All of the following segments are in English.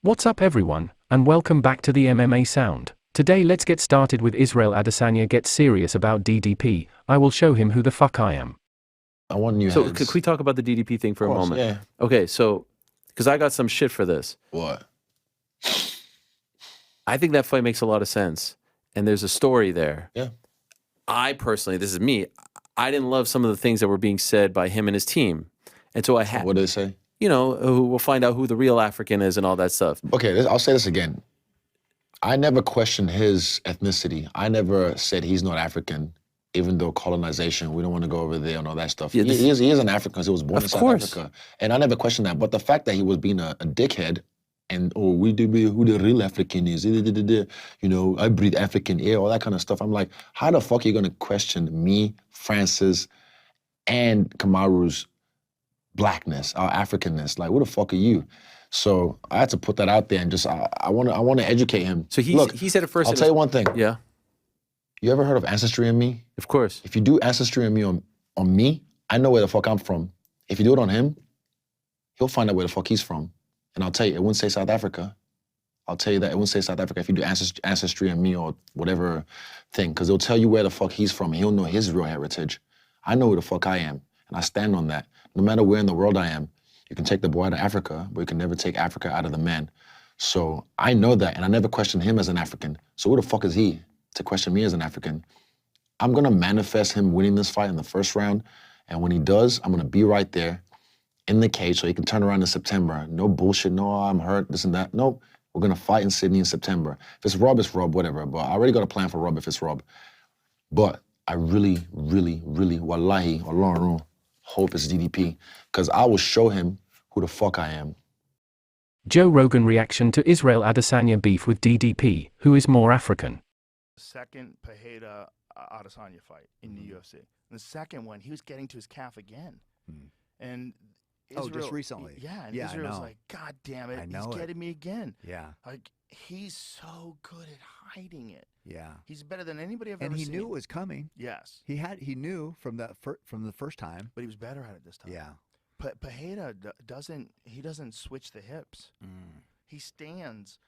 What's up everyone, and welcome back to the MMA Sound. Today let's get started with Israel Adesanya gets serious about DDP. I will show him who the fuck I am. I want new So heads. could we talk about the DDP thing for Of a course, moment? yeah. Okay, so because I got some shit for this. What? I think that fight makes a lot of sense, and there's a story there. Yeah. I personally, this is me, I didn't love some of the things that were being said by him and his team, and so I had, What did they say? we'll find out who the real African is and all that stuff. Okay, I'll say this again. I never questioned his ethnicity. I never said he's not African, even though colonization, we don't want to go over there and all that stuff. Yeah, he is an African because he was born Of in South course. Africa. And I never questioned that. But the fact that he was being a dickhead and, we do be who the real African is, I breathe African air, all that kind of stuff. I'm like, how the fuck are you going to question me, Francis, and Kamaru's blackness, our Africanness? Like, who the fuck are you? So I had to put that out there and just I want to educate him. So he said it first. I'll tell you one thing. Yeah, You ever heard of Ancestry in Me? of course. If you do Ancestry in Me on me, I know where the fuck I'm from. If you do it on him, he'll find out where the fuck he's from. And I'll tell you, it wouldn't say South Africa. I'll tell you that it wouldn't say South Africa if you do Ancestry in Me or whatever thing, because they'll tell you where the fuck he's from and he'll know his real heritage. I know who the fuck I am, and I stand on that. No matter where in the world I am, you can take the boy out of Africa, but you can never take Africa out of the man. So I know that, and I never questioned him as an African. So who the fuck is he to question me as an African? I'm gonna manifest him winning this fight in the first round, and when he does, I'm gonna be right there in the cage so he can turn around in September. No bullshit, no, I'm hurt, this and that. Nope, we're gonna fight in Sydney in September. If it's Rob, it's Rob, whatever, but I already got a plan for Rob if it's Rob. But I really, really, really, wallahi, Allah, hope it's DDP, because I will show him who the fuck I am. Joe Rogan reaction to Israel Adesanya beef with DDP, who is more African. Second Pereira Adesanya fight in the UFC. And the second one, he was getting to his calf again. And Israel, just recently. Yeah, and Yeah, I Israel was know. like, God damn it, I know he's it. getting me again. Yeah, Like, he's so good at hiding it. yeah. He's better than anybody I've And ever he seen. knew it was coming. Yes, He knew from the first time. but he was better at it this time. Yeah. Pereira doesn't switch the hips. He stands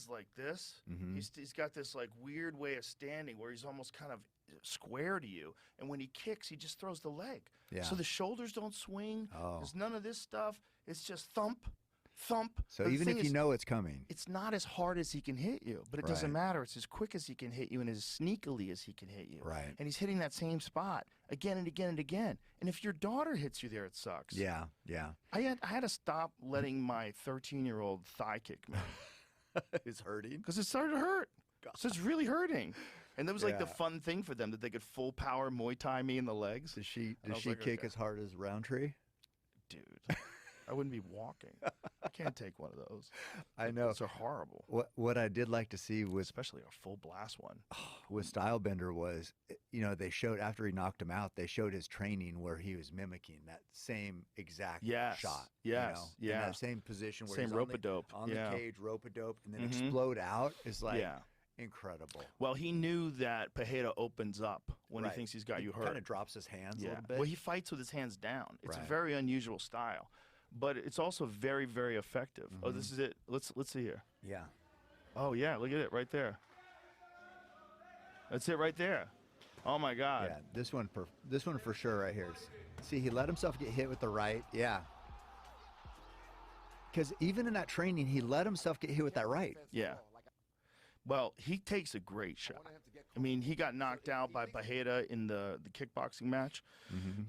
like this. Mhm. He's got this like weird way of standing where he's almost kind of square to you. And when he kicks, he just throws the leg. Yeah. So the shoulders don't swing. Oh. There's none of this stuff. It's just thump, thump. So But the even thing if you is, know it's coming. it's not as hard as he can hit you, but it doesn't Right. matter. It's as quick as he can hit you and as sneakily as he can hit you. Right. And he's hitting that same spot again and again and again. And if your daughter hits you there, it sucks. Yeah, yeah. I had to stop letting my 13-year-old thigh kick me It's hurting. because it started to hurt. So it's really hurting. And that was like the Yeah. fun thing for them, that they could full power Muay Thai me in the legs. Does she And I was like, kick okay. as hard as Roundtree? Dude, I wouldn't be walking. I can't take one of those. I know. Those are horrible, What I did like to see was especially a full blast one. with Stylebender was, they showed after he knocked him out, they showed his training where he was mimicking that same exact Yes, shot. yes, in yeah. that same position where Same he's rope-a-dope, on yeah. the cage, rope-a-dope, and then Mhm. explode out is like Yeah. incredible. Well, he knew that Pereira opens up when Right. he thinks he's got He you hurt. kind of drops his hands a Yeah. little bit. Well, he fights with his hands down. It's a Right. very unusual style, but it's also very, very effective. Oh, Mm-hmm. this is it. Let's see here. Yeah. Oh yeah, look at it right there. That's it right there. Oh my God. Yeah, this one for sure right here. See, he let himself get hit with the right. Yeah. Because even in that training, he let himself get hit with that right. Yeah. Well, he takes a great shot. I mean, he got knocked out by Pereira in the kickboxing match.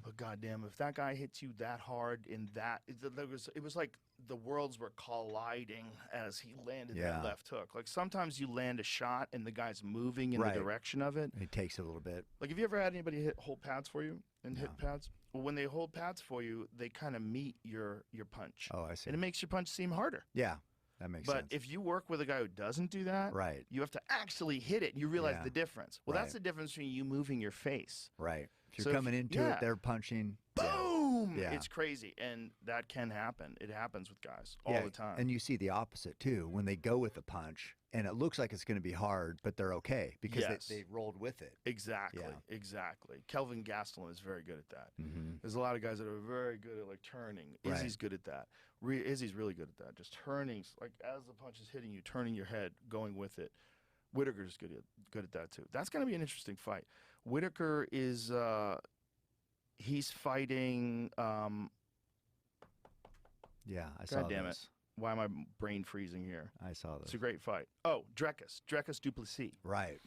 But goddamn, if that guy hits you that hard in that, it was like the worlds were colliding as he landed Yeah. that left hook. Like sometimes you land a shot and the guy's moving in Right. the direction of it. He takes it a little bit. Like, have you ever had anybody hold pads for you and hit pads? Well, when they hold pads for you, they kind of meet your punch. Oh, I see. And it makes your punch seem harder. Yeah, that makes But sense. if you work with a guy who doesn't do that, Right. you have to actually hit it and you realize Yeah. the difference. Well, that's Right. the difference between you moving your face. Right. If you're So if- coming into yeah. it, they're punching. Yeah. Boom! Yeah. It's crazy, and that can happen. It happens with guys all Yeah, the time. And you see the opposite too when they go with a punch and it looks like it's going to be hard, but they're okay because Yes. they rolled with it. Exactly, Yeah. exactly. Kelvin Gastelum is very good at that. Mm-hmm. There's a lot of guys that are very good at like turning. Right. Izzy's good at that. Izzy's really good at that. Just turning, like as the punch is hitting you, turning your head, going with it. Whitaker's good at that too. That's going to be an interesting fight. Whitaker is he's fighting. Yeah, I saw God damn it! this. Why am I brain freezing here? I saw this. It's a great fight. Oh, Dricus Du Plessis. Right.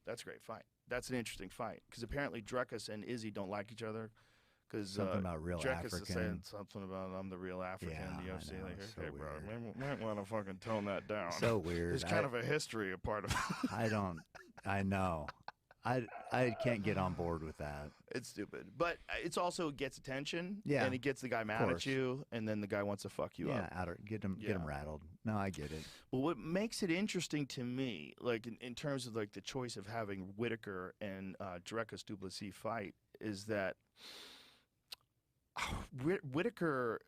That's a great fight. That's an interesting fight because apparently Dricus and Izzy don't like each other. Because Something about real Dricus is African. saying something about I'm the real African in the Yeah, I UFC. know, Like, it's so okay, bro, weird. might want to fucking tone that down. So weird. There's kind of a history a part of it. I know. I can't get on board with that. It's stupid. But it's also gets attention. Yeah, And it gets the guy mad at course. you, and then the guy wants to fuck you up. Get him Yeah. rattled. No, I get it. But what makes it interesting to me, like in terms of like the choice of having Whitaker and Dricus Du Plessis fight, is that Whitaker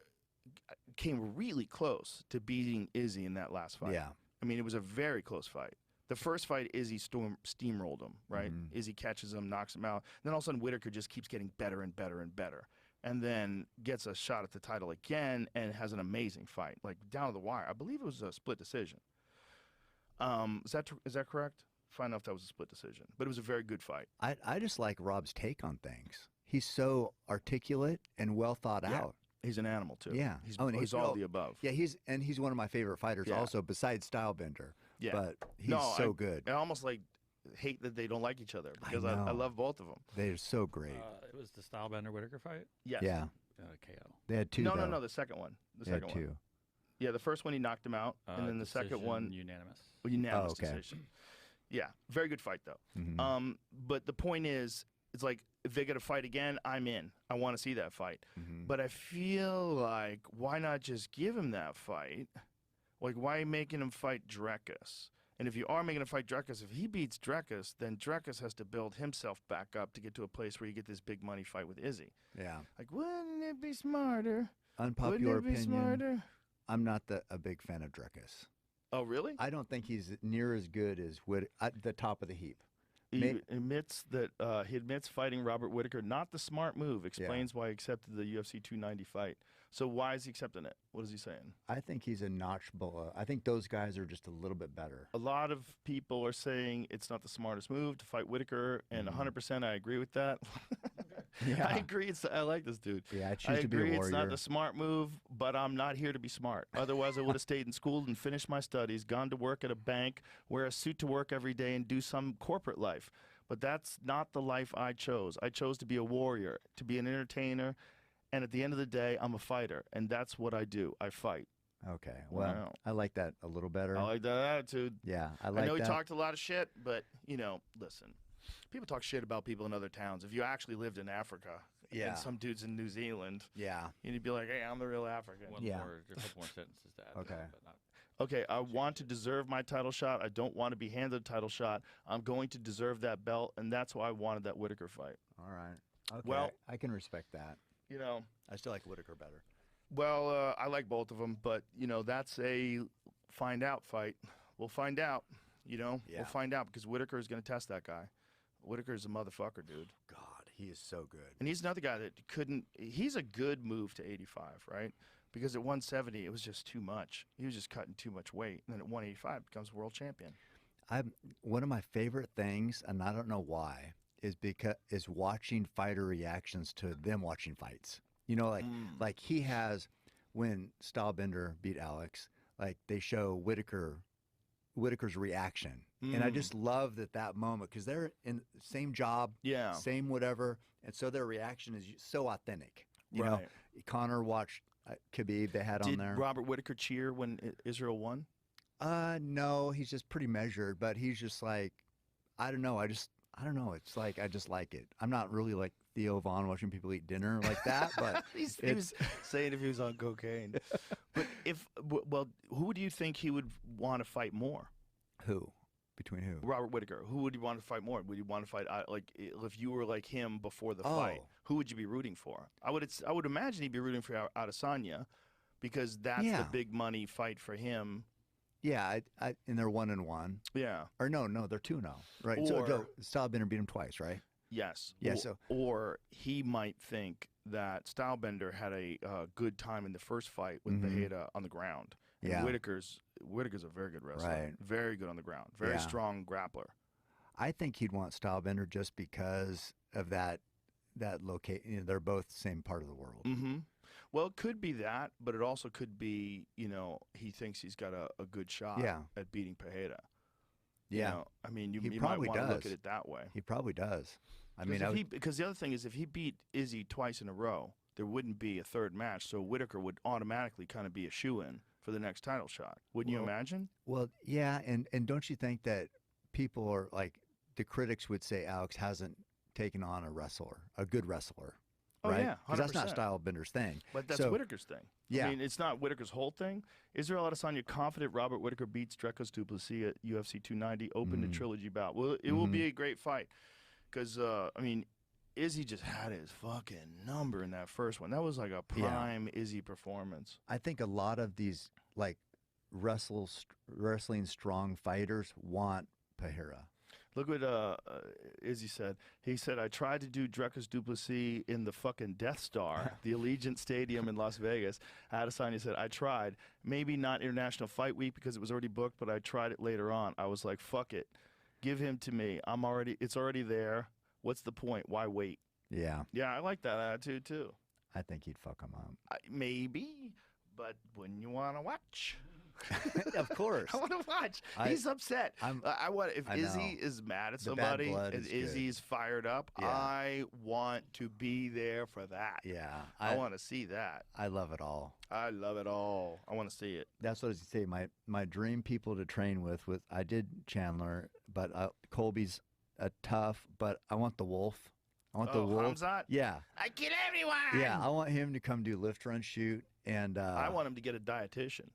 came really close to beating Izzy in that last fight. Yeah. I mean, it was a very close fight. The first fight, Izzy steamrolled him, right? Mhm. Izzy catches him, knocks him out. Then all of a sudden, Whitaker just keeps getting better and better and better. And then gets a shot at the title again and has an amazing fight, like down to the wire. I believe it was a split decision. Is that correct? Find out if that was a split decision. But it was a very good fight. I just like Rob's take on things. He's so articulate and well thought Yeah. out. He's an animal, too. Yeah. He's, Oh, and he's he's- all oh, the above. Yeah, he's one of my favorite fighters Yeah. also besides Stylebender. Yeah. But he's No, so good. I almost like hate that they don't like each other because I know. love both of them. They're so great. It was the Stylebender Whitaker fight. Yes. Yeah. KO. They had two. No, though. no, the second one. The They had second one. two. Yeah, the first one he knocked him out, and then the second Decision, one unanimous. unanimous Oh, okay. decision. Yeah, very good fight though. Mhm. But the point is, it's like if they get a fight again, I'm in. I want to see that fight. Mhm. But I feel like why not just give him that fight? Like why are you making him fight Dricus? And if you are making him fight Dricus, if he beats Dricus, then Dricus has to build himself back up to get to a place where you get this big money fight with Izzy. Yeah. Like, wouldn't it be smarter? Unpopular Wouldn't it be opinion. smarter? I'm not a big fan of Dricus. Oh, really? I don't think he's near as good as at the top of the heap. He admits that he admits fighting Robert Whitaker not the smart move. Explains why he accepted the UFC 290 fight. So why is he accepting it? What is he saying? I think he's a notch below. I think those guys are just a little bit better. A lot of people are saying it's not the smartest move to fight Whitaker, and 100% I agree with that. Yeah. I agree. I like this dude. Yeah, I I choose to be a agree warrior. it's not the smart move, but I'm not here to be smart. Otherwise, I would have stayed in school and finished my studies, gone to work at a bank, wear a suit to work every day, and do some corporate life. But that's not the life I chose. I chose to be a warrior, to be an entertainer, and at the end of the day, I'm a fighter, and that's what I do. I fight. Okay. Well, Wow. I like that a little better. I like that attitude. Yeah, I like I know that. he talked a lot of shit, but, listen. People talk shit about people in other towns. If you actually lived in Africa, Yeah. and some dude's in New Zealand, Yeah. and you'd be like, hey, I'm the real African. One Yeah. more, a couple more sentences to add. Okay. But not, Okay, I want to deserve my title shot. I don't want to be handed a title shot. I'm going to deserve that belt, and that's why I wanted that Whitaker fight. All right. Okay. Well- I can respect that. I still like Whitaker better. Well, I like both of them, but, that's a find out fight. We'll find out, Yeah. We'll find out because Whitaker is going to test that guy. Whitaker's a motherfucker, dude. God, he is so good. And he's another guy that he's a good move to 85, right? Because at 170, it was just too much. He was just cutting too much weight. And then at 185, becomes world champion. One of my favorite things, and I don't know why, is watching fighter reactions to them watching fights. Like he has when Stylebender beat Alex, like they show Whitaker's reaction, and I just love that moment because they're in the same job, Yeah. same whatever, and so their reaction is so authentic. You know, Right. Connor watched Khabib. They had Did on there. Robert Whitaker cheer when Israel won? No, he's just pretty measured, but he's just like, I don't know. I don't know. It's like I just like it. I'm not really like Theo Vaughn watching people eat dinner like that, but He was saying if he was on cocaine. But who do you think he would want to fight more? who? Between who? Robert Whittaker. Who would you want to fight more? Would you want to fight like if you were like him before the fight? Oh. Who would you be rooting for? I would imagine he'd be rooting for Adesanya because that's Yeah. the big money fight for him. Yeah, and they're 1-1. Yeah. Or no, they're 2-0. Right. So Stylebender beat him twice, right? Yes. Yeah, or he might think that Stylebender had a good time in the first fight with Pereira on the ground. And Yeah. Whittaker's a very good wrestler. Right. Very good on the ground. Very Yeah. strong grappler. I think he'd want Stylebender just because of that location. You know, they're both the same part of the world. Mm-hmm. Well, it could be that, but it also could be, he thinks he's got a good shot at beating Pereira. Yeah. I mean, you might probably want to look does. at it that way. He probably does. I mean, Because the other thing is, if he beat Izzy twice in a row, there wouldn't be a third match, so Whittaker would automatically kind of be a shoo-in for the next title shot. Wouldn't you imagine? well, yeah, and don't you think that people are like the critics would say Alex hasn't taken on a good wrestler, Oh, right? yeah, Because that's not 100%. Stylebender's thing. But that's So- Whittaker's thing. Yeah. I mean, it's not Whittaker's whole thing. Israel Adesanya confident Robert Whittaker beats Dricus Du Plessis at UFC 290, open to trilogy bout. Well, it will be a great fight because, Izzy just had his fucking number in that first one. That was like a prime Izzy performance. I think a lot of these like wrestling strong fighters want Pereira. Look what Izzy said. He said, I tried to do Dricus Du Plessis in the fucking Death Star, the Allegiant Stadium in Las Vegas. Adesanya said, I tried. Maybe not International Fight Week because it was already booked, but I tried it later on. I was like, fuck it. Give him to me. It's already there. What's the point? Why wait? Yeah, Yeah, I like that attitude too. I think he'd fuck him up. Maybe, but wouldn't you want to watch? Of course. I want to watch. He's upset. I want if I Izzy know. is mad at The bad somebody blood and is good. Izzy's fired up, Yeah. I want to be there for that. Yeah, I want to see that. I love it all. I love it all. I want to see it. That's what I was gonna say. My dream people to train with I did Chandler, but Colby's a tough. But I want the Wolf. I want the Wolf. Hamzat? Yeah, I kill everyone. yeah. I want him to come do lift, run, shoot, and I want him to get a dietitian.